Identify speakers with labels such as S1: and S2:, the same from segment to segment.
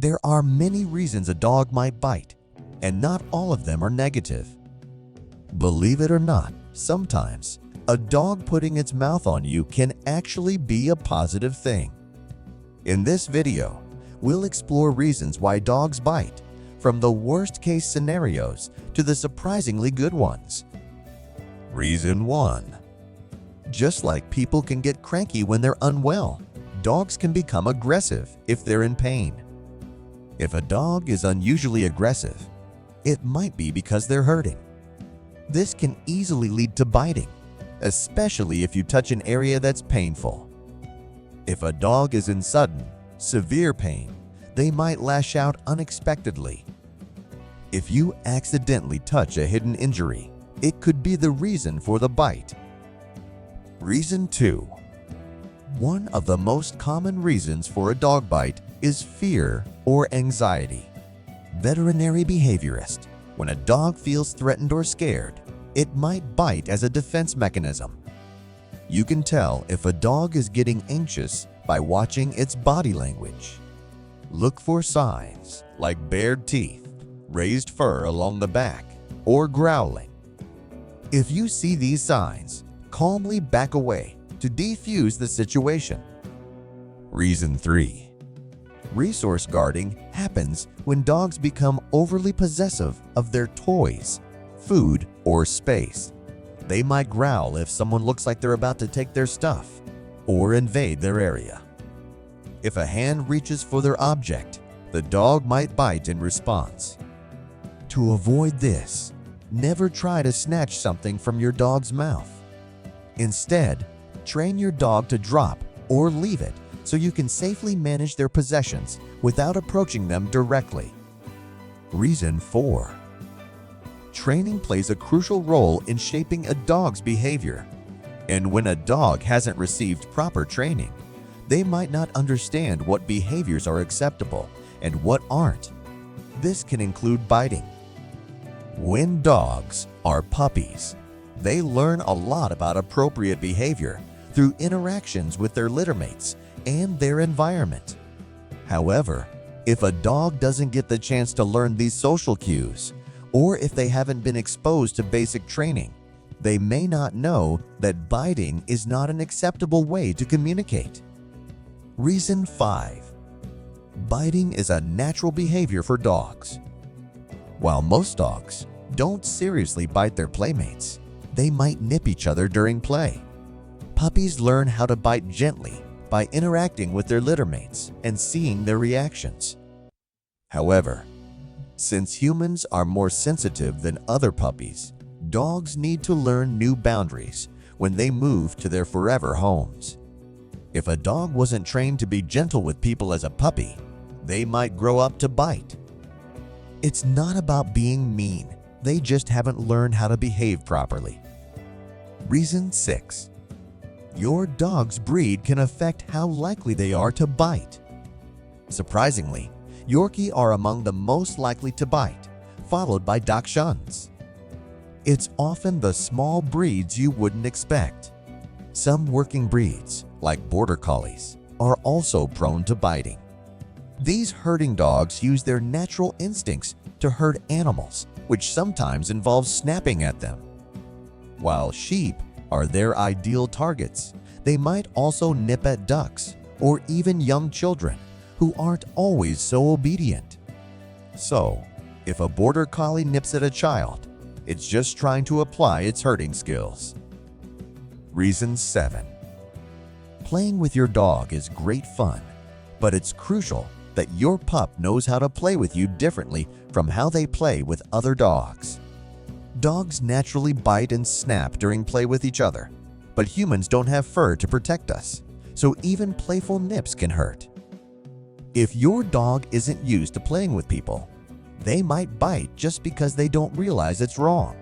S1: There are many reasons a dog might bite, and not all of them are negative. Believe it or not, sometimes a dog putting its mouth on you can actually be a positive thing. In this video, we'll explore reasons why dogs bite, from the worst-case scenarios to the surprisingly good ones. Reason 1. Just like people can get cranky when they're unwell, dogs can become aggressive if they're in pain. If a dog is unusually aggressive, it might be because they're hurting. This can easily lead to biting, especially if you touch an area that's painful. If a dog is in sudden, severe pain, they might lash out unexpectedly. If you accidentally touch a hidden injury, it could be the reason for the bite. Reason 2. One of the most common reasons for a dog bite is fear or anxiety. Veterinary behaviorist. When a dog feels threatened or scared, it might bite as a defense mechanism. You can tell if a dog is getting anxious by watching its body language. Look for signs like bared teeth, raised fur along the back, or growling. If you see these signs, calmly back away to defuse the situation. Reason 3. Resource guarding happens when dogs become overly possessive of their toys, food, or space. They might growl if someone looks like they're about to take their stuff or invade their area. If a hand reaches for their object, the dog might bite in response. To avoid this, never try to snatch something from your dog's mouth. Instead, train your dog to drop or leave it so you can safely manage their possessions without approaching them directly. Reason 4. Training plays a crucial role in shaping a dog's behavior. And when a dog hasn't received proper training, they might not understand what behaviors are acceptable and what aren't. This can include biting. When dogs are puppies, they learn a lot about appropriate behavior through interactions with their littermates and their environment. However, if a dog doesn't get the chance to learn these social cues, or if they haven't been exposed to basic training, they may not know that biting is not an acceptable way to communicate. Reason 5. Biting is a natural behavior for dogs. While most dogs don't seriously bite their playmates, they might nip each other during play. Puppies learn how to bite gently by interacting with their littermates and seeing their reactions. However, since humans are more sensitive than other puppies, dogs need to learn new boundaries when they move to their forever homes. If a dog wasn't trained to be gentle with people as a puppy, they might grow up to bite. It's not about being mean, they just haven't learned how to behave properly. Reason 6. Your dog's breed can affect how likely they are to bite. Surprisingly, Yorkie are among the most likely to bite, followed by Dachshunds. It's often the small breeds you wouldn't expect. Some working breeds, like Border Collies, are also prone to biting. These herding dogs use their natural instincts to herd animals, which sometimes involves snapping at them. While sheep are their ideal targets, they might also nip at ducks or even young children who aren't always so obedient. So, if a Border Collie nips at a child, it's just trying to apply its herding skills. Reason 7. Playing with your dog is great fun, but it's crucial that your pup knows how to play with you differently from how they play with other dogs. Dogs naturally bite and snap during play with each other, but humans don't have fur to protect us, so even playful nips can hurt. If your dog isn't used to playing with people, they might bite just because they don't realize it's wrong.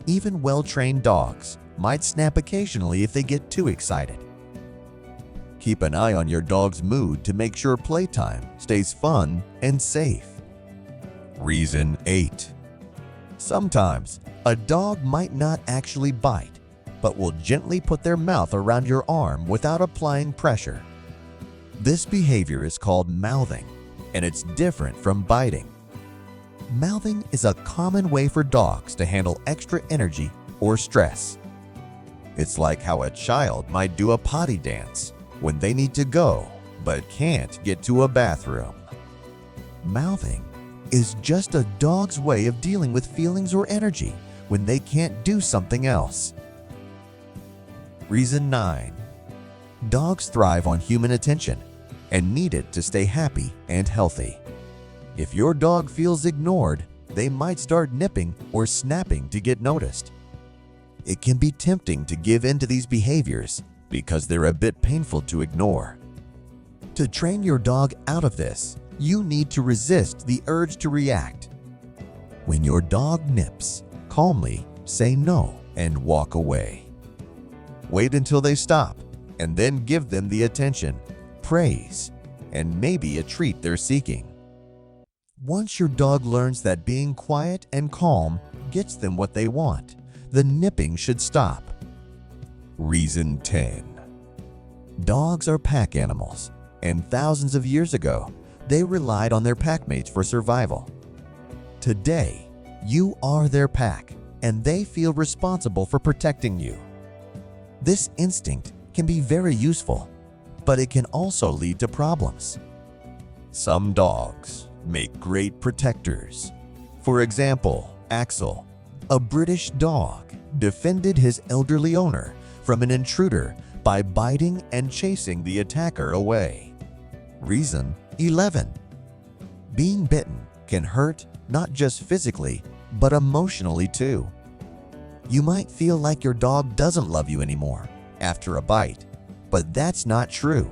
S1: Even well-trained dogs might snap occasionally if they get too excited. Keep an eye on your dog's mood to make sure playtime stays fun and safe. Reason 8. Sometimes, a dog might not actually bite, but will gently put their mouth around your arm without applying pressure. This behavior is called mouthing, and it's different from biting. Mouthing is a common way for dogs to handle extra energy or stress. It's like how a child might do a potty dance when they need to go but can't get to a bathroom. Mouthing is just a dog's way of dealing with feelings or energy when they can't do something else. Reason 9. Dogs thrive on human attention and need it to stay happy and healthy. If your dog feels ignored, they might start nipping or snapping to get noticed. It can be tempting to give in to these behaviors because they're a bit painful to ignore. To train your dog out of this, you need to resist the urge to react. When your dog nips, calmly say no and walk away. Wait until they stop and then give them the attention, praise, and maybe a treat they're seeking. Once your dog learns that being quiet and calm gets them what they want, the nipping should stop. Reason 10. Dogs are pack animals, and thousands of years ago, they relied on their packmates for survival. Today, you are their pack, and they feel responsible for protecting you. This instinct can be very useful, but it can also lead to problems. Some dogs make great protectors. For example, Axel, a British dog, defended his elderly owner from an intruder by biting and chasing the attacker away. Reason 11. Being bitten can hurt not just physically, but emotionally too. You might feel like your dog doesn't love you anymore after a bite, but that's not true.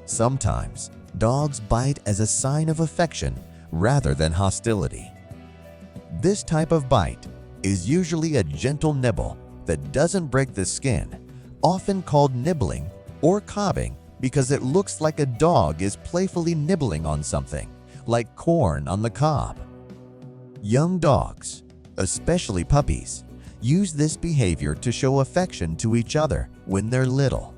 S1: Sometimes, dogs bite as a sign of affection rather than hostility. This type of bite is usually a gentle nibble that doesn't break the skin, often called nibbling or cobbing because it looks like a dog is playfully nibbling on something, like corn on the cob. Young dogs, especially puppies, use this behavior to show affection to each other when they're little.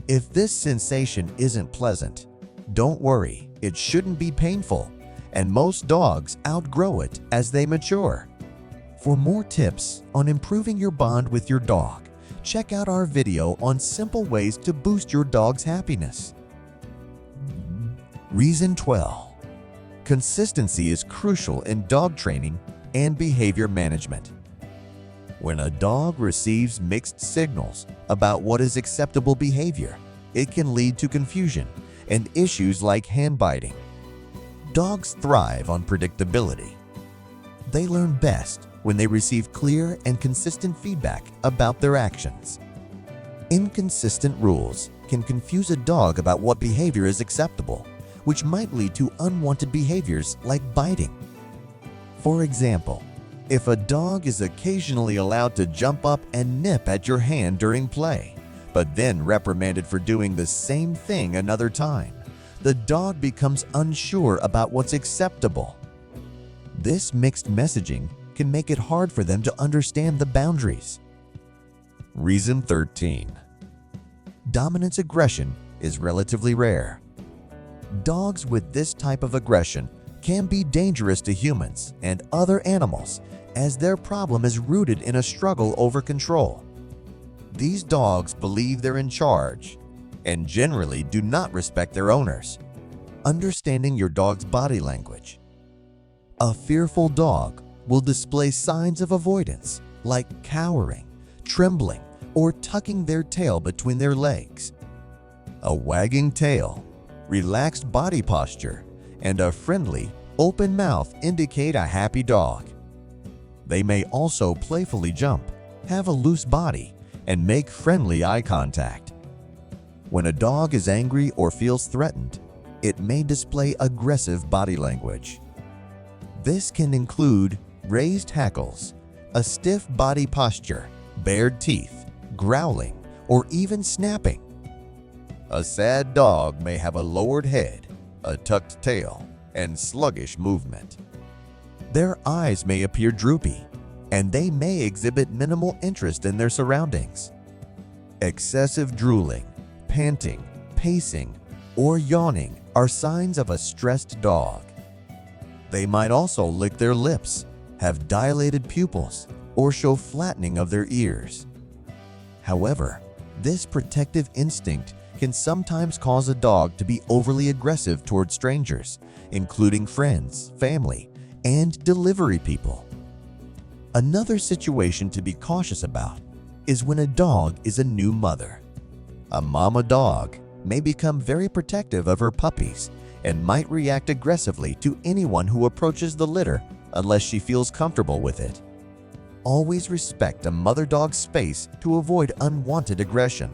S1: If this sensation isn't pleasant, don't worry, it shouldn't be painful, and most dogs outgrow it as they mature. For more tips on improving your bond with your dog, check out our video on simple ways to boost your dog's happiness. Reason 12. Consistency is crucial in dog training and behavior management. When a dog receives mixed signals about what is acceptable behavior, it can lead to confusion and issues like hand biting. Dogs thrive on predictability. They learn best when they receive clear and consistent feedback about their actions. Inconsistent rules can confuse a dog about what behavior is acceptable, which might lead to unwanted behaviors like biting. For example, if a dog is occasionally allowed to jump up and nip at your hand during play, but then reprimanded for doing the same thing another time, the dog becomes unsure about what's acceptable. This mixed messaging can make it hard for them to understand the boundaries. Reason 13. Dominance aggression is relatively rare. Dogs with this type of aggression can be dangerous to humans and other animals as their problem is rooted in a struggle over control. These dogs believe they're in charge and generally do not respect their owners. Understanding your dog's body language. A fearful dog will display signs of avoidance like cowering, trembling, or tucking their tail between their legs. A wagging tail, relaxed body posture, and a friendly, open mouth indicate a happy dog. They may also playfully jump, have a loose body, and make friendly eye contact. When a dog is angry or feels threatened, it may display aggressive body language. This can include raised hackles, a stiff body posture, bared teeth, growling, or even snapping. A sad dog may have a lowered head, a tucked tail, and sluggish movement. Their eyes may appear droopy, and they may exhibit minimal interest in their surroundings. Excessive drooling, panting, pacing, or yawning are signs of a stressed dog. They might also lick their lips, have dilated pupils, or show flattening of their ears. However, this protective instinct can sometimes cause a dog to be overly aggressive toward strangers, including friends, family, and delivery people. Another situation to be cautious about is when a dog is a new mother. A mama dog may become very protective of her puppies and might react aggressively to anyone who approaches the litter unless she feels comfortable with it. Always respect a mother dog's space to avoid unwanted aggression.